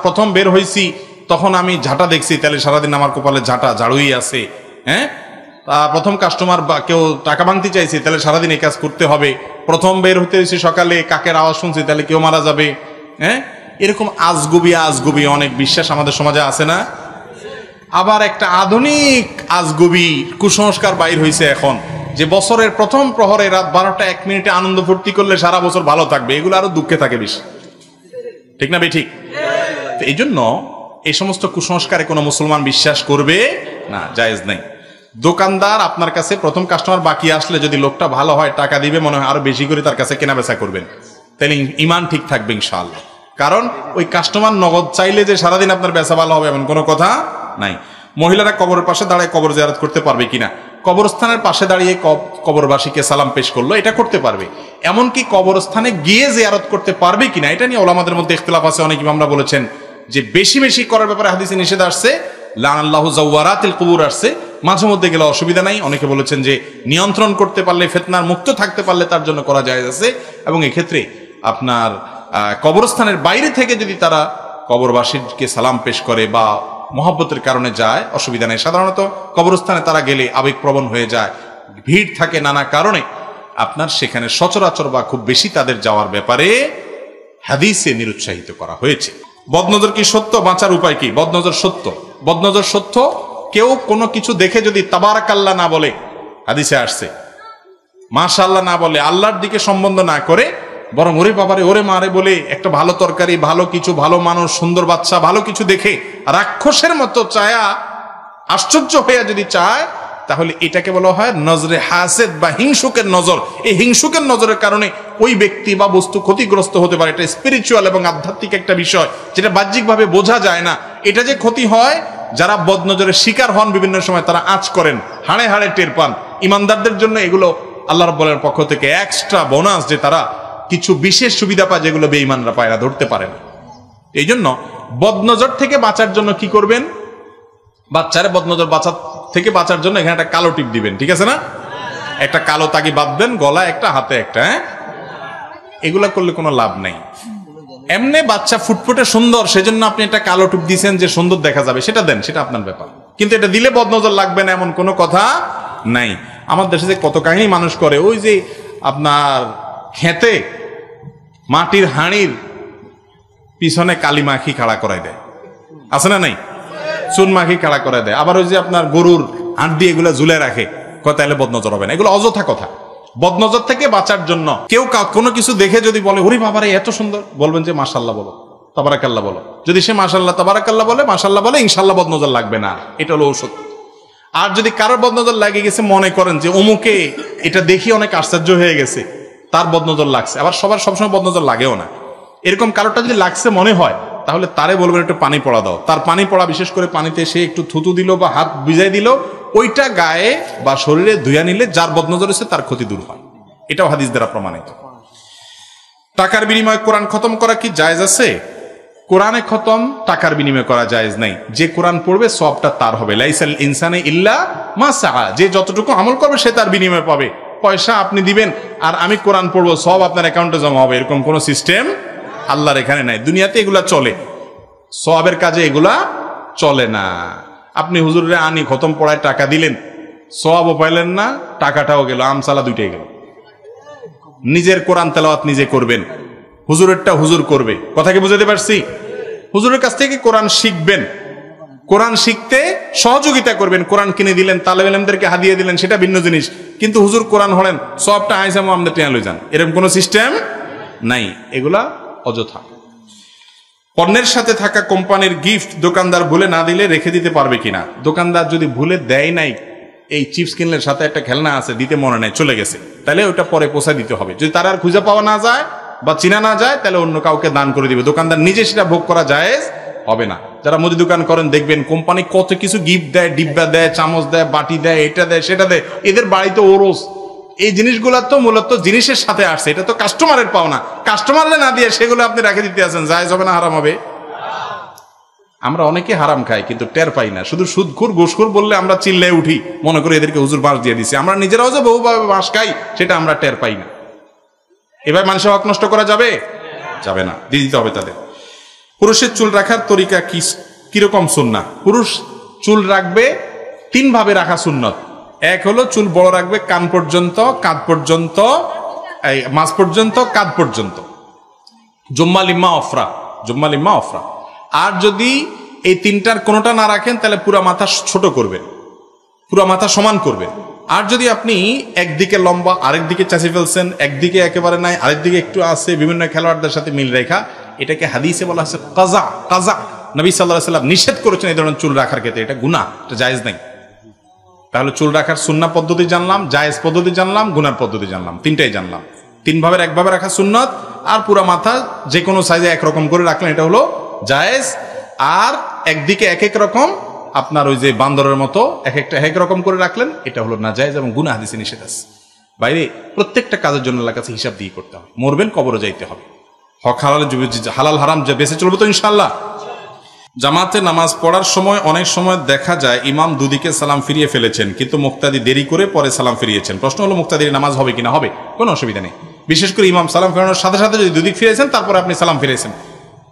প্রথম বের হয়েছি তখন আমি ঝাঁটা দেখছি, তাহলে সারাদিন আমার কপালে ঝাড়ুই আছে। হ্যাঁ, প্রথম কাস্টমার বা কেউ টাকা ভাঙতে চাইছে, তাহলে সারাদিন এই কাজ করতে হবে। প্রথম বের হতে হয়েছে সকালে, কাকের আওয়াজ শুনছি, তাহলে কেউ মারা যাবে। হ্যাঁ, এরকম আজগুবি অনেক বিশ্বাস আমাদের সমাজে আছে না? আবার একটা আধুনিক আজগুবি কুসংস্কার বাইর হয়েছে এখন, যে বছরের প্রথম প্রহরে রাত 12টা 1 মিনিটে আনন্দ ফুর্তি করলে সারা বছর ভালো থাকবে। এগুলো আরো দুঃখে থাকে বেশি, ঠিক না বেঠিক? এই জন্য এই সমস্ত কুসংস্কারে কোনো মুসলমান বিশ্বাস করবে না, জায়েজ নাই। দোকানদার আপনার কাছে প্রথম কাস্টমার বাকি আসলে যদি লোকটা ভালো হয়, টাকা দিবে, মনে হয় আরো বেশি করে তার কাছে কেনা বেচা করবেন, তাহলে ঈমান ঠিক থাকবে ইনশাআল্লাহ। কারণ ওই কাস্টমার নগদ চাইলে যে সারাদিন আপনার বেচা ভালো হবে এমন কোনো কথা নাই। মহিলারা কবরের পাশে দাঁড়ায় কবর জিয়ারত করতে পারবে কিনা? কবরস্থানের পাশে দাঁড়িয়ে কবরবাসীকে সালাম পেশ করলো, এটা করতে পারবে। এমনকি কবরস্থানে গিয়ে জিয়ারত করতে পারবে কিনা, এটা নিয়ে ওলামাদের মধ্যে ইখতিলাফ আছে। অনেক ইমামরা বলেছেন যে বেশি বেশি করার ব্যাপারে হাদিসে নিষেধ আসছে, লানাল্লাহু যাওয়ারাতিল কুবুর আসছে, মাঝে মধ্যে গেলে অসুবিধা নাই। অনেকে বলেছেন যে নিয়ন্ত্রণ করতে পারলে, ফিতনার মুক্ত থাকতে পারলে তার জন্য করা জায়েজ আছে। এবং এক্ষেত্রে আপনার কবরস্থানের বাইরে থেকে যদি তারা কবরবাসীকে সালাম পেশ করে বা মহব্বতের কারণে যায়, অসুবিধা নেই। সাধারণত কবরস্থানে তারা গেলে আবেগপ্রবণ হয়ে যায়, ভিড় থাকে নানা কারণে, আপনার সেখানে সচরাচর বা খুব বেশি তাদের যাওয়ার ব্যাপারে হাদিসে নিরুৎসাহিত করা হয়েছে। বদনজর কি সত্য? বাঁচার উপায় কি? বদনজর সত্য, বদনজর সত্য। কেউ কোনো কিছু দেখে যদি তাবারাকাল্লাহ না বলে, হাদিসে আসছে, মাশাআল্লাহ না বলে, আল্লাহর দিকে সম্বন্ধ না করে, বরং ওরে বাবারে ওরে মারে বলে একটা ভালো তরকারি, ভালো কিছু, ভালো মানুষ, সুন্দর বাচ্চা, ভালো কিছু দেখে রাক্ষসের মতো চায়া, আশ্চর্য হইয়া যদি চায়, তাহলে এটাকে বলা হয় নজরে হাসেদ বা হিংসুকের নজর। এই হিংসুকের নজরের কারণে ওই ব্যক্তি বা বস্তু ক্ষতিগ্রস্ত হতে পারে। এটা স্পিরিচুয়াল এবং আধ্যাত্মিক একটা বিষয়, যেটা বাহ্যিকভাবে বোঝা যায় না। এটা যে ক্ষতি হয়, যারা বদনজরের শিকার হন বিভিন্ন সময়, তারা আঁচ করেন, হাড়ে হাড়ে টের পান। ইমানদারদের জন্য এগুলো আল্লাহ রাব্বুল পক্ষ থেকে এক্সট্রা বোনাস, যে তারা কিছু বিশেষ সুবিধা পায় যেগুলো বেঈমানরা পায় না, ধরতে পারে না। এই জন্য বদনজর থেকে বাঁচার জন্য কি করবেন? বাচ্চারে বদনজর থেকে বাঁচার জন্য এখানে একটা কালো টিপ দিবেন, ঠিক আছে না? একটা কালো তাগি বাঁধবেন গলা, একটা হাতে একটা। হ্যাঁ, এগুলা করলে কোনো লাভ নাই। এমনি বাচ্চা ফুটফুটে সুন্দর, সেজন্য আপনি একটা কালো টিপ দিয়েছেন যে সুন্দর দেখা যাবে, সেটা দেন, সেটা আপনার ব্যাপার। কিন্তু এটা দিলে বদনজর লাগবে না এমন কোনো কথা নাই। আমার দেশে যে কত কাহিনী মানুষ করে, ওই যে আপনার খেতে মাটির হাঁড়ির পিছনে কালি মাখি খাড়া করাই দেয়, আছে না নাই? চুন মাখি খাড়া করাই দেয়। আবার ওই যে আপনার গরুর হাঁট দিয়ে এগুলা ঝুলে রাখে, তাহলে বদনজর হবে না। এগুলো অযথা কথা। বদনজর থেকে বাঁচার জন্য কেউ কোনো কিছু দেখে যদি বলে ওরে বাবারে এত সুন্দর, বলবেন যে মাশাআল্লাহ বলো, তাবারাকাল্লাহ বলো। যদি সে মাশাআল্লাহ তাবারাকাল্লাহ বলে, মাশাআল্লাহ বলে, ইনশাআল্লাহ বদনজর লাগবে না। এটা হলো ঔষধ। আর যদি কারোর বদনজর লাগে গেছে, মনে করেন যে অমুকে এটা দেখি অনেক আশ্চর্য হয়ে গেছে, তার বদনজর লাগছে, আবার সবার সবসময় বদনজর লাগেও না, এরকম কারোটা যদি লাগছে মনে হয়, তাহলে তারে বলবেন একটু পানি পড়া দাও। তার পানি পড়া, বিশেষ করে পানিতে সে একটু থুতু দিল বা হাত ভিজাই দিল, ওইটা গায়ে বা শরীরে ধুইয়া নিলে যার বদনজর হয়েছে তার ক্ষতি দূর হয়। এটাও হাদিস দ্বারা প্রমাণিত। টাকার বিনিময়ে কোরআন খতম করা কি জায়েজ আছে? কোরআনে খতম টাকার বিনিময়ে করা জায়েজ নাই। যে কোরআন পড়বে সবটা তার হবে। লাইসাল ইনসানে ইল্লা মা সাআ, যে যতটুকু আমল করবে সে তার বিনিময় পাবে। পয়সা আপনি দিবেন আর আমি কোরআন পড়বো, সব আপনার অ্যাকাউন্টে জমা হবে, এরকম কোন সিস্টেম আল্লাহর এখানে নাই। দুনিয়াতে এগুলা চলে, সওয়াবের কাজে এগুলা চলে না। আপনি হুজুরে আনি খতম পড়ায় টাকা দিলেন, সওয়াবও পাইলেন না, টাকাটাও গেল, আমসালা দুইটাই গেল। নিজের কোরআন তেলাওয়াত নিজে করবেন, হুজুরেরটা হুজুর করবে। কথা কি বুঝাতে পারছি? হুজুরের কাছ থেকে কোরআন শিখবেন, কোরআন শিখতে সহযোগিতা করবেন। কোরআন কিনে দিলেন, তালেব ইলমদেরকে হাদিয়া দিলেন, সেটা ভিন্ন জিনিস। কিন্তু হুজুর কোরআন হলেন, সবটা আইসা আমাদের টেনে লই যান, এরকম কোনো সিস্টেম নাই। এগুলা অযথা। পণ্যের সাথে থাকা কোম্পানির গিফট দোকানদার ভুলে না দিলে রেখে দিতে পারবে কিনা? দোকানদার যদি ভুলে দেয় নাই, এই চিপস কিনলের সাথে একটা খেলনা আছে, দিতে মনে নাই, চলে গেছে, তাহলে ওইটা পরে পোষা দিতে হবে। যদি তার আর খুঁজে পাওয়া না যায় বা চিনা না যায়, তাহলে অন্য কাউকে দান করে দিবে। দোকানদার নিজে সেটা ভোগ করা জায়েজ হবে না। যারা মুদি দোকান করেন দেখবেন কোম্পানি কত কিছু গিফট দেয়, ডিব্বা দেয়, চামচ দেয়, বাটি দেয়, এটা দেয়, সেটা দেয়। এদের বাড়িতে ওরস, এই জিনিসগুলা তো মূলত জিনিসের সাথে আসছে, এটা তো কাস্টমারের পাওনা। কাস্টমাররা না দিয়ে সেগুলো আপনি রেখে দিতে আছেন, জায়েজ হবে না হারাম হবে? আমরা অনেকে হারাম খাই কিন্তু টের পাই না। শুধু সুদখোর ঘুষখোর বললে আমরা চিল্লায় উঠি, মনে করি এদেরকে হুজুর বাঁশ দিয়ে দিছে। আমরা নিজেরাও যে বহুভাবে বাঁশ খাই সেটা আমরা টের পাই না। এবার মানুষের হক নষ্ট করা যাবে? যাবে না, দিয়ে দিতে হবে তাদের। পুরুষের চুল রাখার তরিকা কিরকম সুন্নাহ? পুরুষ চুল রাখবে 3 ভাবে রাখা সুন্নত। এক হলো চুল বড় রাখবে কান পর্যন্ত, কাঁধ পর্যন্ত, এই মাঝ পর্যন্ত, কাঁধ পর্যন্ত, জুম্মা লিম্মা অফরা, জুম্মা লিম্মা অফরা। আর যদি এই 3টার কোনোটা না রাখেন তাহলে পুরা মাথা ছোট করবে, পুরা মাথা সমান করবে। আর যদি আপনি একদিকে লম্বা আরেক দিকে চাচি ফেলছেন, একদিকে একেবারে নাই আরেক দিকে একটু আছে, বিভিন্ন খেলোয়াড়দের সাথে মিল রেখা, এটাকে হাদিসে বলা হচ্ছে কাজা। কাজা নবী সাল্লাল্লাহু আলাইহি ওয়াসাল্লাম নিষেধ করেছেন এই ধরনের চুল রাখার ক্ষেত্রে। এটা গুনাহ, এটা জায়েজ নাই। তাহলে চুল রাখার সুন্নাহ পদ্ধতি জানলাম, জায়েজ পদ্ধতি জানলাম, গুনার পদ্ধতি জানলাম, 3টাই জানলাম। 3 ভাবের এক ভাবে রাখা সুন্নাত, আর পুরা মাথা যে কোনো সাইজে একরকম করে রাখলেন এটা হলো জায়েজ। আর একদিকে এক এক রকম, আপনার ওই যে বান্দরের মতো এক একটা এক রকম করে রাখলেন, এটা হলো নাজায়েজ এবং গুনাহ, হাদিসে নিষেধ আছে। বাইরে প্রত্যেকটা কাজের জন্য আল্লাহর কাছে হিসাব দিয়ে করতে হবে। মরবেন, কবরে যাইতে হবে। হক হালাল হালাল হারাম যে বেঁচে চলবে তো ইনশাআল্লাহ। জামাতে নামাজ পড়ার সময় অনেক সময় দেখা যায় ইমাম দুদিকে সালাম ফিরিয়ে ফেলেছেন, কিন্তু মুক্তাদি দেরি করে পরে সালাম ফিরিয়েছেন। প্রশ্ন হলো মুক্তাদির নামাজ হবে কিনা? হবে, কোনো অসুবিধা নেই। বিশেষ করে ইমাম সালাম ফেরানোর সাথে সাথে যদি দুদিক ফিরেছেন তারপরে আপনি সালাম ফিরেছেন,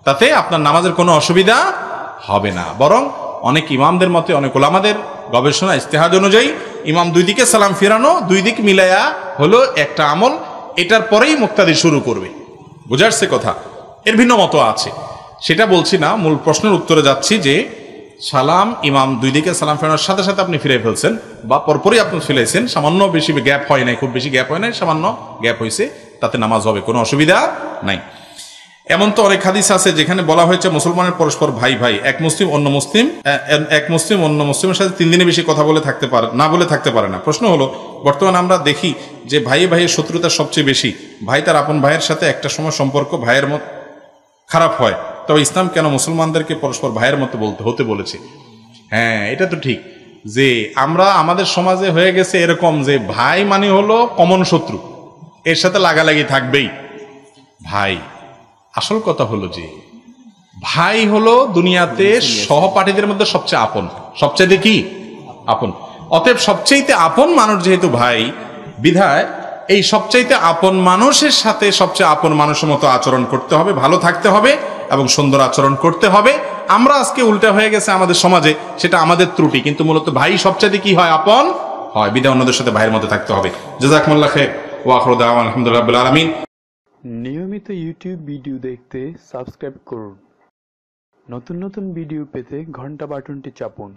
তাতে আপনার নামাজের কোনো অসুবিধা হবে না। বরং অনেক ইমামদের মতে, অনেক ওলামাদের গবেষণা ইজতিহাদ অনুযায়ী ইমাম দুই দিকে সালাম ফিরানো, দুই দিক মিলাইয়া হলো একটা আমল, এটার পরেই মুক্তাদি শুরু করবে। বুঝাচ্ছে কথা? এর ভিন্ন মত আছে, সেটা বলছি না। মূল প্রশ্নের উত্তরে যাচ্ছি যে সালাম ইমাম দুই দিকে সালাম ফেরানোর সাথে সাথে আপনি ফিরে ফেলছেন বা পরপরই আপনি ফিরেছেন, সামান্য বেশি গ্যাপ হয় নাই, খুব বেশি গ্যাপ হয় নাই, সামান্য গ্যাপ হয়েছে, তাতে নামাজ হবে, কোনো অসুবিধা নাই। এমন তো অনেক হাদিস আছে যেখানে বলা হয়েছে মুসলমানের পরস্পর ভাই ভাই, এক মুসলিম অন্য মুসলিমের সাথে 3 দিনে বেশি কথা বলে থাকতে পারে না, বলে থাকতে পারে না। প্রশ্ন হলো, বর্তমানে আমরা দেখি যে ভাই ভাইয়ের শত্রুতা সবচেয়ে বেশি। ভাই তার আপন ভাইয়ের সাথে একটা সময় সম্পর্ক ভাইয়ের মত খারাপ হয়, তবে ইসলাম কেন মুসলমানদেরকে পরস্পর ভাইয়ের মতো হতে বলেছে? হ্যাঁ, এটা তো ঠিক যে আমরা আমাদের সমাজে হয়ে গেছে এরকম যে ভাই মানে হলো কমন শত্রু, এর সাথে লাগালাগি থাকবেই ভাই। আসল কথা হলো যে ভাই হলো দুনিয়াতে সহপাঠীদের মধ্যে সবচেয়ে আপন, সবচেয়ে কি আপন। অতএব সবচেয়ে আপন মানুষ যেহেতু ভাই, বিধায় এই সবচাইতে আপন মানুষের সাথে সবচেয়ে আপন মানুষের মতো আচরণ করতে হবে, ভালো থাকতে হবে এবং সুন্দর আচরণ করতে হবে। আমরা আজকে উল্টা হয়ে গেছে আমাদের সমাজে, সেটা আমাদের ত্রুটি, কিন্তু মূলত ভাই সবচাইতে কি হয়? আপন হয়। বিধায় অন্যদের সাথে ভাইয়ের মতো থাকতে হবে। জাযাকুমুল্লাহ খাইর ওয়া আখিরু দাওয়ানা আলহামদুলিল্লাহি রাব্বিল আলামিন। নিয়মিত ইউটিউব ভিডিও দেখতে সাবস্ক্রাইব করুন। নতুন নতুন ভিডিও পেতে ঘন্টা বাটনটি চাপুন।